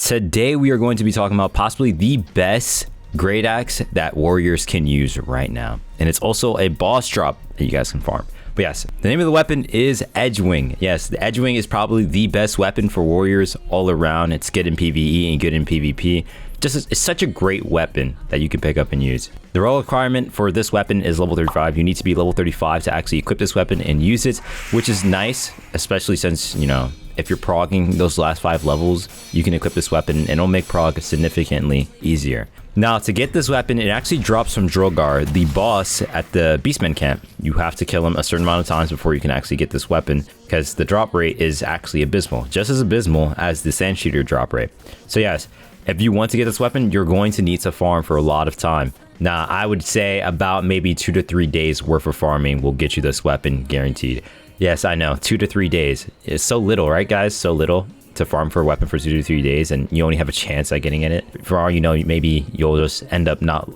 Today we are going to be talking about possibly the best great axe that warriors can use right now. And it's also a boss drop that you guys can farm. But yes, the name of the weapon is Edgewing. Yes, the Edgewing is probably the best weapon for warriors all around. It's good in PvE and good in PvP. It's such a great weapon that you can pick up and use. The role requirement for this weapon is level 35. You need to be level 35 to actually equip this weapon and use it, which is nice, especially since, you know, if you're progging those last 5 levels, you can equip this weapon and it'll make prog significantly easier. Now, to get this weapon, it actually drops from Drogar, the boss at the Beastman camp. You have to kill him a certain amount of times before you can actually get this weapon, because the drop rate is actually abysmal, just as abysmal as the Sand Shooter drop rate. So yes, if you want to get this weapon, you're going to need to farm for a lot of time. Now, I would say about maybe 2 to 3 days worth of farming will get you this weapon guaranteed. Yes, I know, 2 to 3 days. It's so little, right, guys? So little to farm for a weapon for 2 to 3 days, and you only have a chance at getting it. For all you know, maybe you'll just end up not,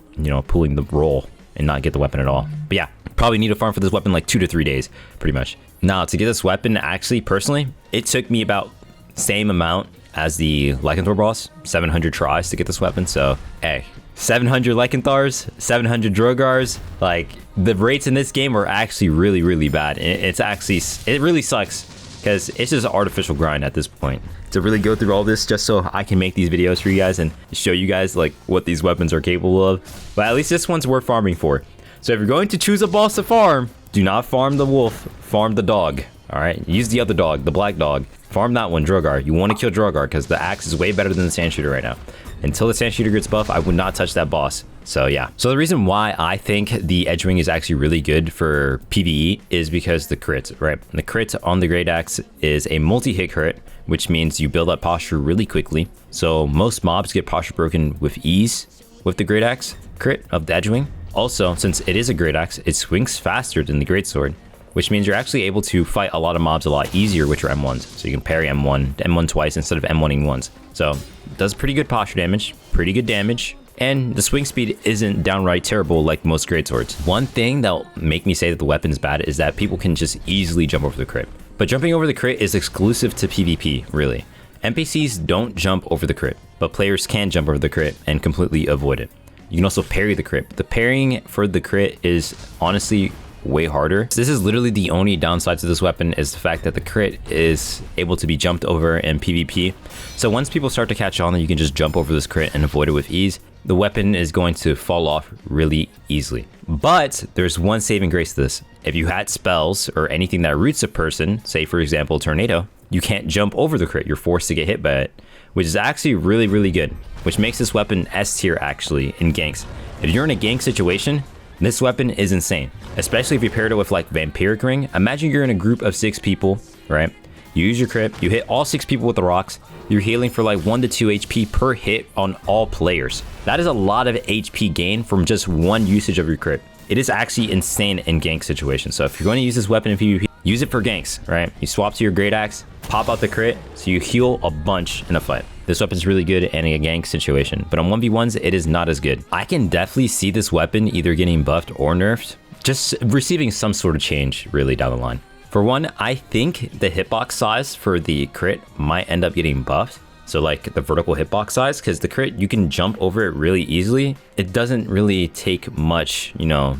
pulling the roll and not get the weapon at all. But yeah, probably need to farm for this weapon like 2 to 3 days, pretty much. Now, to get this weapon, actually, personally, it took me about same amount as the Lycanthor boss, 700 tries to get this weapon. So, hey, 700 Lycanthars, 700 Drogars, like, the rates in this game are actually really, really bad. It really sucks, because it's just an artificial grind at this point. To really go through all this just so I can make these videos for you guys and show you guys, like, what these weapons are capable of. But at least this one's worth farming for. So if you're going to choose a boss to farm, do not farm the wolf, farm the dog. Alright, use the other dog, the black dog. Farm that one, Drogar. You want to kill Drogar because the axe is way better than the Sand Shooter right now. Until the Sand Shooter gets buff, I would not touch that boss. So yeah. So the reason why I think the Edgewing is actually really good for PvE is because the crit, right? The crit on the Great Axe is a multi-hit crit, which means you build up posture really quickly. So most mobs get posture broken with ease with the Great Axe crit of the Edgewing. Also, since it is a Great Axe, it swings faster than the Great Sword, which means you're actually able to fight a lot of mobs a lot easier with your M1s. So you can parry M1 twice instead of M1ing once. So it does pretty good posture damage, pretty good damage, and the swing speed isn't downright terrible like most greatswords. One thing that'll make me say that the weapon's bad is that people can just easily jump over the crit. But jumping over the crit is exclusive to PvP, really. NPCs don't jump over the crit, but players can jump over the crit and completely avoid it. You can also parry the crit. The parrying for the crit is honestly way harder. This is literally the only downside to this weapon, is the fact that the crit is able to be jumped over in PvP. So once people start to catch on that you can just jump over this crit and avoid it with ease, the weapon is going to fall off really easily. But there's one saving grace to this. If you had spells or anything that roots a person, say for example Tornado, you can't jump over the crit. You're forced to get hit by it, which is actually really, really good, which makes this weapon S tier actually in ganks. If you're in a gank situation, this weapon is insane, especially if you paired it with like Vampiric Ring. Imagine you're in a group of 6 people, right? You use your crit, you hit all 6 people with the rocks, you're healing for like 1 to 2 HP per hit on all players. That is a lot of HP gain from just one usage of your crit. It is actually insane in gank situations. So if you're going to use this weapon in PvP, use it for ganks, right? You swap to your Great Axe, pop out the crit, so you heal a bunch in a fight. This weapon is really good in a gank situation, but on 1v1s, it is not as good. I can definitely see this weapon either getting buffed or nerfed, just receiving some sort of change really down the line. For one, I think the hitbox size for the crit might end up getting buffed. So like the vertical hitbox size, because the crit, you can jump over it really easily. It doesn't really take much,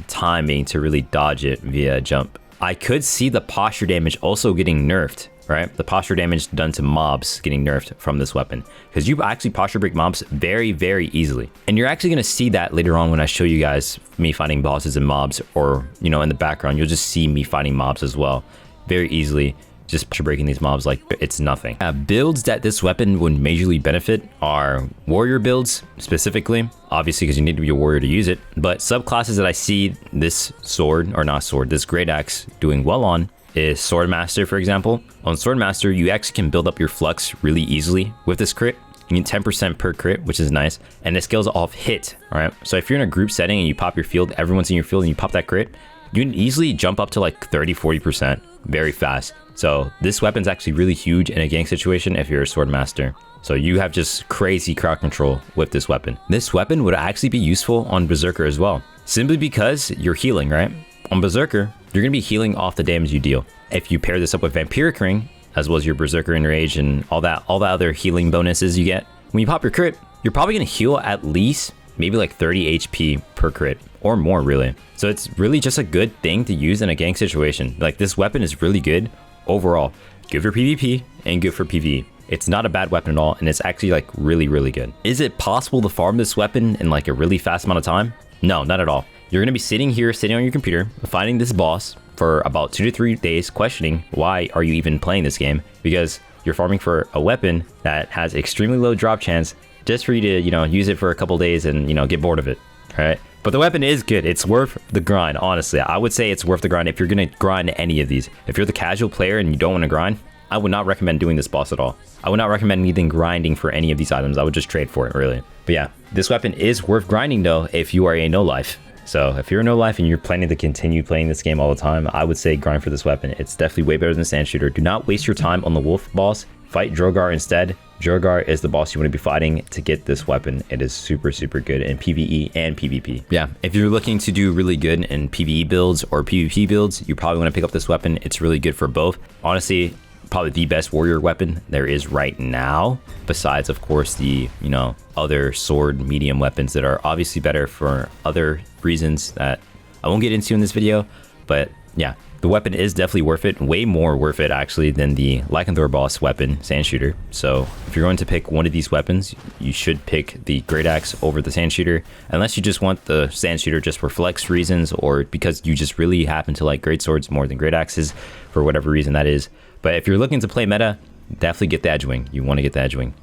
timing to really dodge it via jump. I could see the posture damage also getting nerfed, right? The posture damage done to mobs getting nerfed from this weapon, because you actually posture break mobs very, very easily. And you're actually going to see that later on when I show you guys me fighting bosses and mobs, or, in the background, you'll just see me fighting mobs as well very easily. Just posture breaking these mobs like it's nothing. Builds that this weapon would majorly benefit are warrior builds specifically, obviously because you need to be a warrior to use it. But subclasses that I see this this Great Axe doing well on is Swordmaster, for example. On Swordmaster, you actually can build up your flux really easily with this crit. You get 10% per crit, which is nice. And it scales off hit, all right? So if you're in a group setting and you pop your field, everyone's in your field and you pop that crit, you can easily jump up to like 30, 40% very fast. So this weapon's actually really huge in a gank situation if you're a Swordmaster. So you have just crazy crowd control with this weapon. This weapon would actually be useful on Berserker as well, simply because you're healing, right? On Berserker, you're going to be healing off the damage you deal. If you pair this up with Vampiric Ring, as well as your Berserker Enrage and all that other healing bonuses you get when you pop your crit, you're probably going to heal at least maybe like 30 HP per crit or more, really. So it's really just a good thing to use in a gank situation. Like, this weapon is really good overall. Good for PvP and good for PvE. It's not a bad weapon at all, and it's actually like really, really good. Is it possible to farm this weapon in like a really fast amount of time? No, not at all. You're gonna be sitting on your computer, finding this boss for about 2 to 3 days, questioning why are you even playing this game? Because you're farming for a weapon that has extremely low drop chance just for you to, you know, use it for a couple days and, you know, get bored of it, all right? But the weapon is good. It's worth the grind, honestly. I would say it's worth the grind if you're gonna grind any of these. If you're the casual player and you don't want to grind, I would not recommend doing this boss at all. I would not recommend even grinding for any of these items. I would just trade for it, really. But yeah, this weapon is worth grinding though if you are a no life. So if you're a no life and you're planning to continue playing this game all the time, I would say grind for this weapon. It's definitely way better than Sand Shooter. Do not waste your time on the wolf boss. Fight Drogar instead. Drogar is the boss you want to be fighting to get this weapon. It is super, super good in PvE and PvP. Yeah, if you're looking to do really good in PvE builds or PvP builds, you probably want to pick up this weapon. It's really good for both. Honestly, probably the best warrior weapon there is right now, besides of course the, you know, other sword medium weapons that are obviously better for other reasons that I won't get into in this video. But yeah, the weapon is definitely worth it, way more worth it actually than the Lycanthor boss weapon, Sand Shooter. So if you're going to pick one of these weapons, you should pick the Great Axe over the Sand Shooter, unless you just want the Sand Shooter just for flex reasons, or because you just really happen to like great swords more than great axes for whatever reason that is. But if you're looking to play meta, definitely get the Edgewing. You want to get the Edgewing.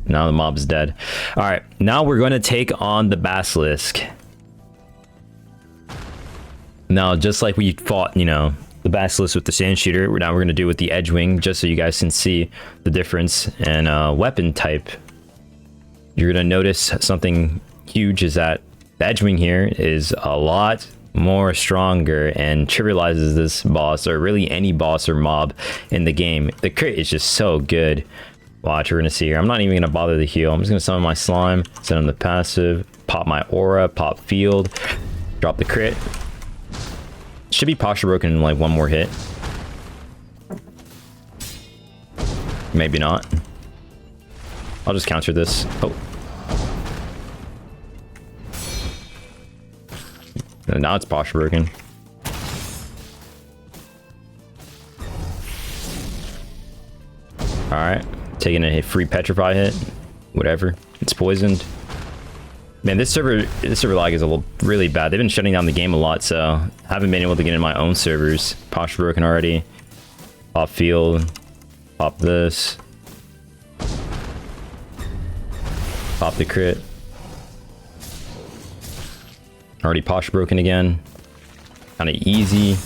Now the mob is dead. All right, now we're going to take on the Basilisk. Now, just like we fought, you know, the Basilisk with the Sand Shooter, now we're going to do it with the Edgewing, just so you guys can see the difference in weapon type. You're going to notice something huge is that the Edgewing here is a lot more stronger and trivializes this boss, or really any boss or mob in the game. The crit is just so good. Watch, we're gonna see here. I'm not even gonna bother to heal. I'm just gonna summon my slime, send him the passive, pop my aura, pop field, drop the crit. Should be posture broken in like one more hit. Maybe not. I'll just counter this. Oh. Now it's posture broken. Alright. Taking a free petrify hit. Whatever. It's poisoned. Man, this server lag is really bad. They've been shutting down the game a lot, so I haven't been able to get in my own servers. Posture broken already. Pop field. Pop this. Pop the crit. Already posture broken again. Kind of easy.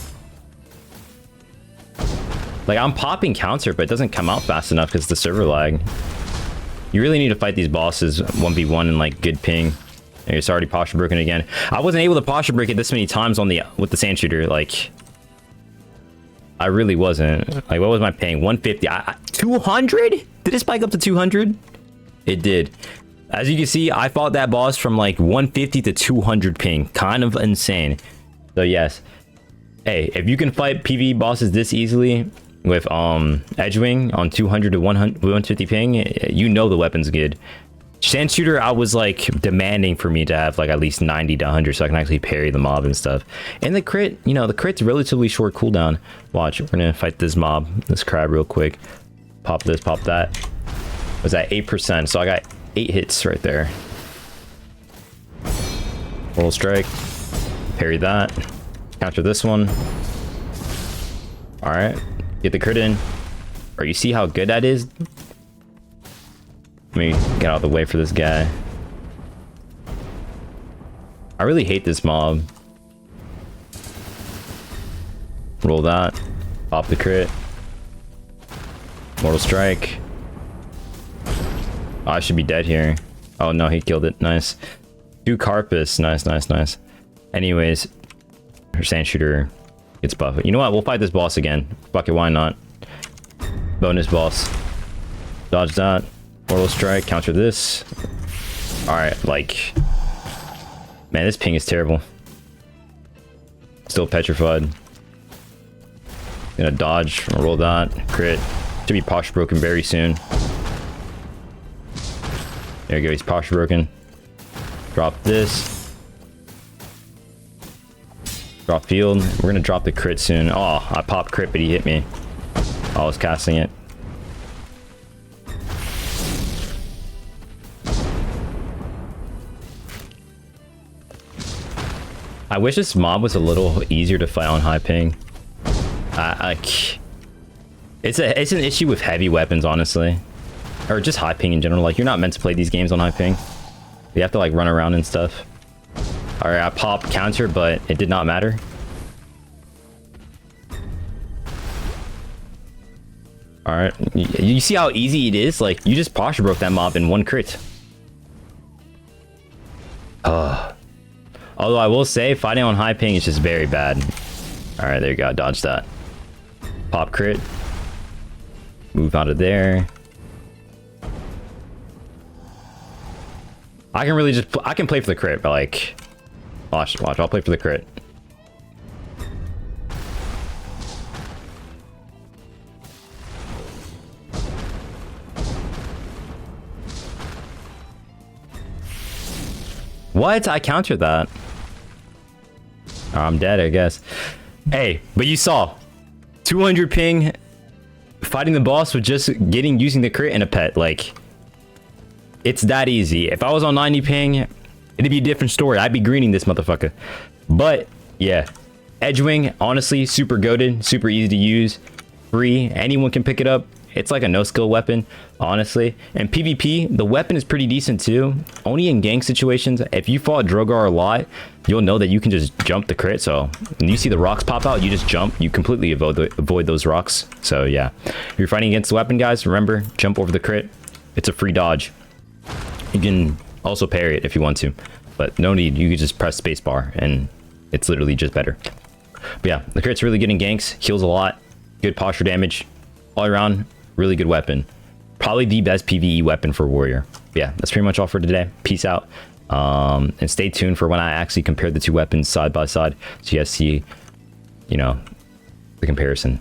Like, I'm popping counter, but it doesn't come out fast enough because the server lag. You really need to fight these bosses 1v1 in like good ping. And it's already posture broken again. I wasn't able to posture break it this many times on with the Sand Shooter. Like, I really wasn't. Like, what was my ping? 150. 200? Did it spike up to 200? It did. As you can see, I fought that boss from like 150 to 200 ping. Kind of insane. So yes. Hey, if you can fight PvE bosses this easily with Edgewing on 200 to 150 ping, you know the weapon's good. Sand Shooter, I was like demanding for me to have like at least 90 to 100 so I can actually parry the mob and stuff. And the crit, you know, the crit's relatively short cooldown. Watch, we're gonna fight this mob, this crab real quick. Pop this, pop that. Was at 8%, so I got 8 hits right there. Roll strike. Parry that. Counter this one. Alright. Get the crit in. Or you see how good that is? Let me get out of the way for this guy. I really hate this mob. Roll that. Pop the crit. Mortal strike. Oh, I should be dead here. Oh no, he killed it. Nice. 2 Carpus. Nice, nice, nice. Anyways, her Sand Shooter gets buffed. You know what? We'll fight this boss again. Fuck it, why not? Bonus boss. Dodge that. Mortal strike. Counter this. Alright, like... Man, this ping is terrible. Still petrified. Gonna dodge. Roll that. Crit. Should be posture broken very soon. There we go. He's posture broken. Drop this. Drop field. We're gonna drop the crit soon. Oh, I popped crit, but he hit me. I was casting it. I wish this mob was a little easier to fight on high ping. It's an issue with heavy weapons, honestly, or just high ping in general. Like, you're not meant to play these games on high ping. You have to like run around and stuff. All right, I popped counter, but it did not matter. All right, you see how easy it is? Like, you just posture broke that mob in one crit. Although I will say, fighting on high ping is just very bad. All right, there you go. Dodge that. Pop crit. Move out of there. I can really just... I can play for the crit, but like... Watch. I'll play for the crit. What? I countered that. Oh, I'm dead, I guess. Hey, but you saw 200 ping fighting the boss with just using the crit and a pet. Like, it's that easy. If I was on 90 ping, it'd be a different story. I'd be greening this motherfucker. But yeah, Edgewing, honestly, super goated, super easy to use, free. Anyone can pick it up. It's like a no skill weapon, honestly. And PvP, the weapon is pretty decent too. Only in gang situations. If you fought Drogar a lot, you'll know that you can just jump the crit. So when you see the rocks pop out, you just jump. You completely avoid those rocks. So yeah, if you're fighting against the weapon, guys, remember, jump over the crit. It's a free dodge. You can also parry it if you want to, but no need. You can just press spacebar and it's literally just better. But yeah, the crit's really good in ganks. Heals a lot. Good posture damage. All around, really good weapon. Probably the best PvE weapon for warrior. Yeah, that's pretty much all for today. Peace out. And stay tuned for when I actually compare the two weapons side by side, so you guys see, you know, the comparison.